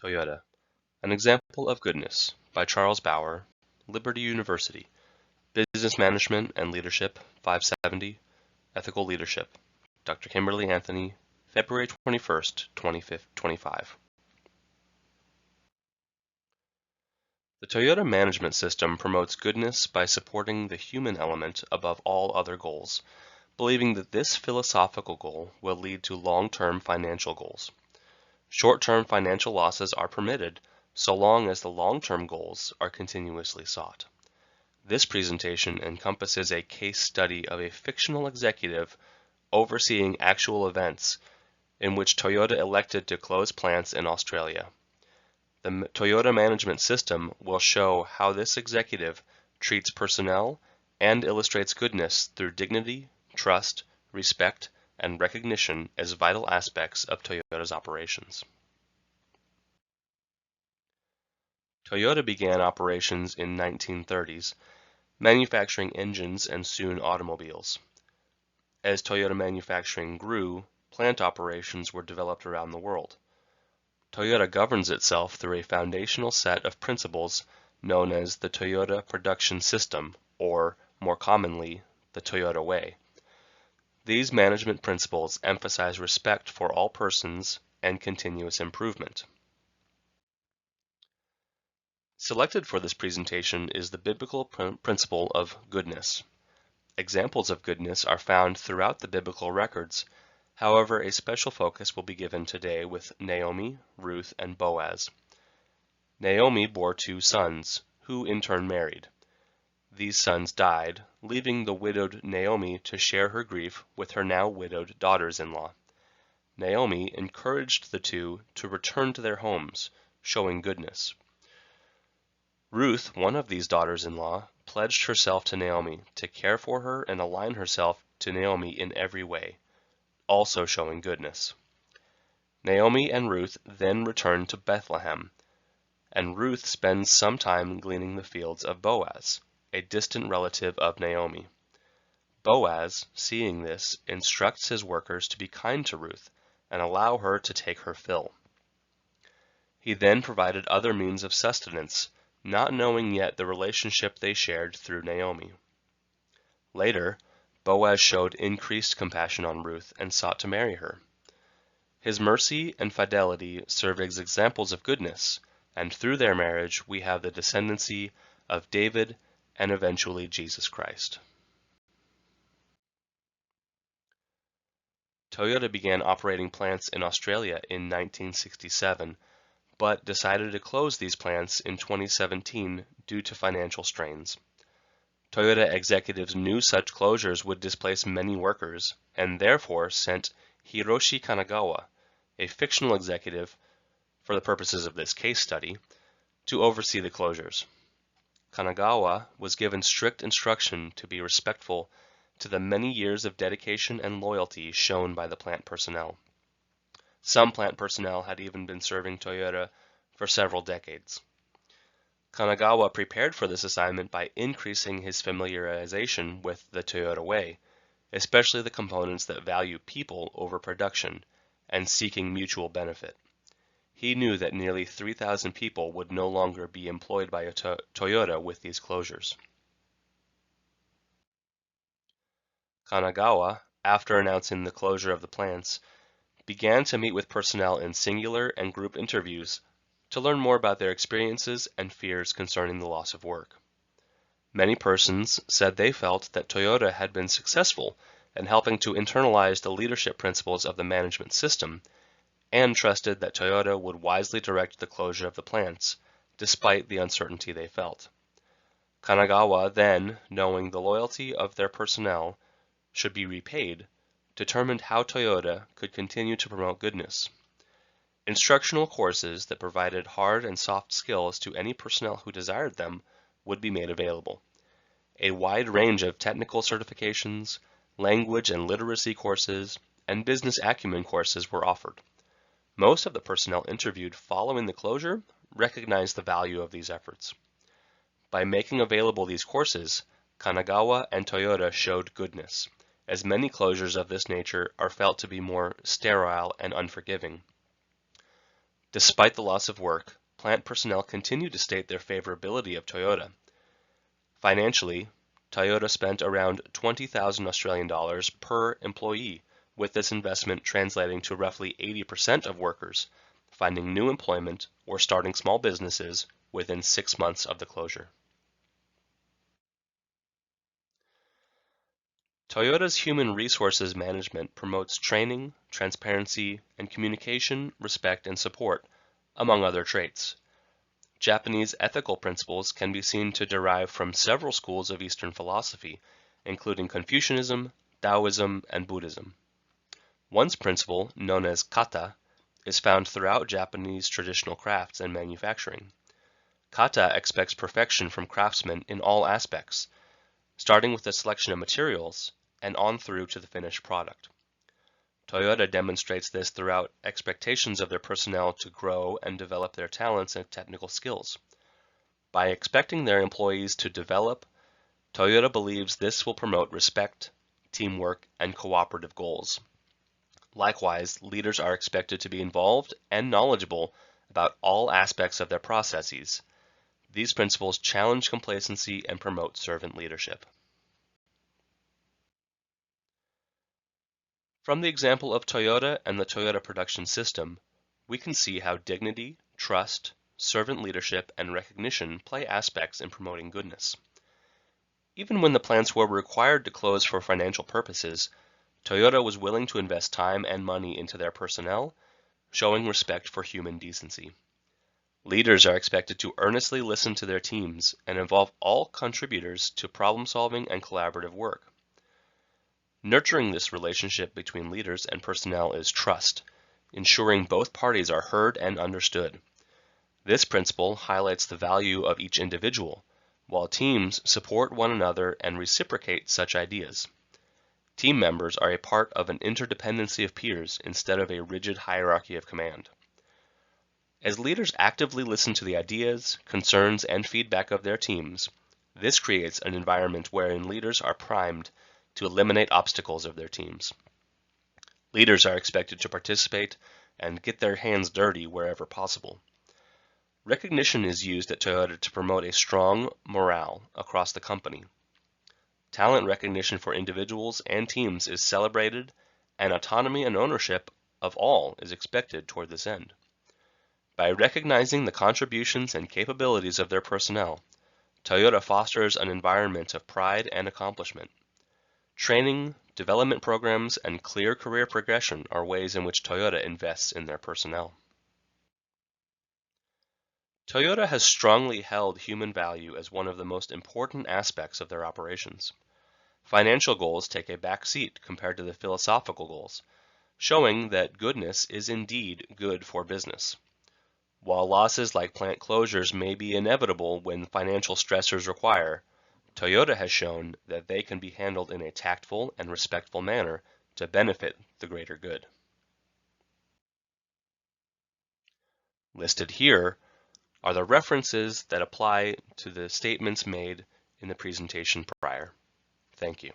Toyota, An Example of Goodness by Charles Bauer, Liberty University, Business Management and Leadership, 570, Ethical Leadership, Dr. Kimberly Anthony, February 21st, 2025. The Toyota management system promotes goodness by supporting the human element above all other goals, believing that this philosophical goal will lead to long-term financial goals. Short-term financial losses are permitted so long as the long-term goals are continuously sought. This presentation encompasses a case study of a fictional executive overseeing actual events in which Toyota elected to close plants in Australia. The Toyota management system will show how this executive treats personnel and illustrates goodness through dignity, trust, respect, and recognition as vital aspects of Toyota's operations. Toyota began operations in 1930s, manufacturing engines and soon automobiles. As Toyota manufacturing grew, plant operations were developed around the world. Toyota governs itself through a foundational set of principles known as the Toyota Production System, or, more commonly, the Toyota Way. These management principles emphasize respect for all persons and continuous improvement. Selected for this presentation is the biblical principle of goodness. Examples of goodness are found throughout the biblical records. However, a special focus will be given today with Naomi, Ruth, and Boaz. Naomi bore 2 sons, who in turn married. These sons died, leaving the widowed Naomi to share her grief with her now widowed daughters-in-law. Naomi encouraged the 2 to return to their homes, showing goodness. Ruth, one of these daughters-in-law, pledged herself to Naomi to care for her and align herself to Naomi in every way, also showing goodness. Naomi and Ruth then return to Bethlehem, and Ruth spends some time gleaning the fields of Boaz, a distant relative of Naomi. Boaz, seeing this, instructs his workers to be kind to Ruth and allow her to take her fill. He then provided other means of sustenance, not knowing yet the relationship they shared through Naomi. Later, Boaz showed increased compassion on Ruth and sought to marry her. His mercy and fidelity served as examples of goodness, and through their marriage we have the descendancy of David and eventually Jesus Christ. Toyota began operating plants in Australia in 1967, but decided to close these plants in 2017 due to financial strains. Toyota executives knew such closures would displace many workers, and therefore sent Hiroshi Kanagawa, a fictional executive, for the purposes of this case study, to oversee the closures. Kanagawa was given strict instruction to be respectful to the many years of dedication and loyalty shown by the plant personnel. Some plant personnel had even been serving Toyota for several decades. Kanagawa prepared for this assignment by increasing his familiarization with the Toyota Way, especially the components that value people over production and seeking mutual benefit. He knew that nearly 3,000 people would no longer be employed by Toyota with these closures. Kanagawa, after announcing the closure of the plants, began to meet with personnel in singular and group interviews to learn more about their experiences and fears concerning the loss of work. Many persons said they felt that Toyota had been successful in helping to internalize the leadership principles of the management system, and trusted that Toyota would wisely direct the closure of the plants, despite the uncertainty they felt. Kanagawa then, knowing the loyalty of their personnel should be repaid, determined how Toyota could continue to promote goodness. Instructional courses that provided hard and soft skills to any personnel who desired them would be made available. A wide range of technical certifications, language and literacy courses, and business acumen courses were offered. Most of the personnel interviewed following the closure recognized the value of these efforts. By making available these courses, Kanagawa and Toyota showed goodness, as many closures of this nature are felt to be more sterile and unforgiving. Despite the loss of work, plant personnel continue to state their favorability of Toyota. Financially, Toyota spent around 20,000 Australian dollars per employee, with this investment translating to roughly 80% of workers finding new employment or starting small businesses within 6 months of the closure. Toyota's human resources management promotes training, transparency, and communication, respect, and support, among other traits. Japanese ethical principles can be seen to derive from several schools of Eastern philosophy, including Confucianism, Taoism, and Buddhism. One principle, known as kata, is found throughout Japanese traditional crafts and manufacturing. Kata expects perfection from craftsmen in all aspects, starting with the selection of materials and on through to the finished product. Toyota demonstrates this throughout expectations of their personnel to grow and develop their talents and technical skills. By expecting their employees to develop, Toyota believes this will promote respect, teamwork, and cooperative goals. Likewise, leaders are expected to be involved and knowledgeable about all aspects of their processes. These principles challenge complacency and promote servant leadership. From the example of Toyota and the Toyota production system, we can see how dignity, trust, servant leadership, and recognition play aspects in promoting goodness. Even when the plants were required to close for financial purposes, Toyota was willing to invest time and money into their personnel, showing respect for human decency. Leaders are expected to earnestly listen to their teams and involve all contributors to problem-solving and collaborative work. Nurturing this relationship between leaders and personnel is trust, ensuring both parties are heard and understood. This principle highlights the value of each individual, while teams support one another and reciprocate such ideas. Team members are a part of an interdependency of peers instead of a rigid hierarchy of command. As leaders actively listen to the ideas, concerns, and feedback of their teams, this creates an environment wherein leaders are primed to eliminate obstacles of their teams. Leaders are expected to participate and get their hands dirty wherever possible. Recognition is used at Toyota to promote a strong morale across the company. Talent recognition for individuals and teams is celebrated, and autonomy and ownership of all is expected toward this end. By recognizing the contributions and capabilities of their personnel, Toyota fosters an environment of pride and accomplishment. Training, development programs, and clear career progression are ways in which Toyota invests in their personnel. Toyota has strongly held human value as one of the most important aspects of their operations. Financial goals take a back seat compared to the philosophical goals, showing that goodness is indeed good for business. While losses like plant closures may be inevitable when financial stressors require, Toyota has shown that they can be handled in a tactful and respectful manner to benefit the greater good. Listed here are the references that apply to the statements made in the presentation prior. Thank you.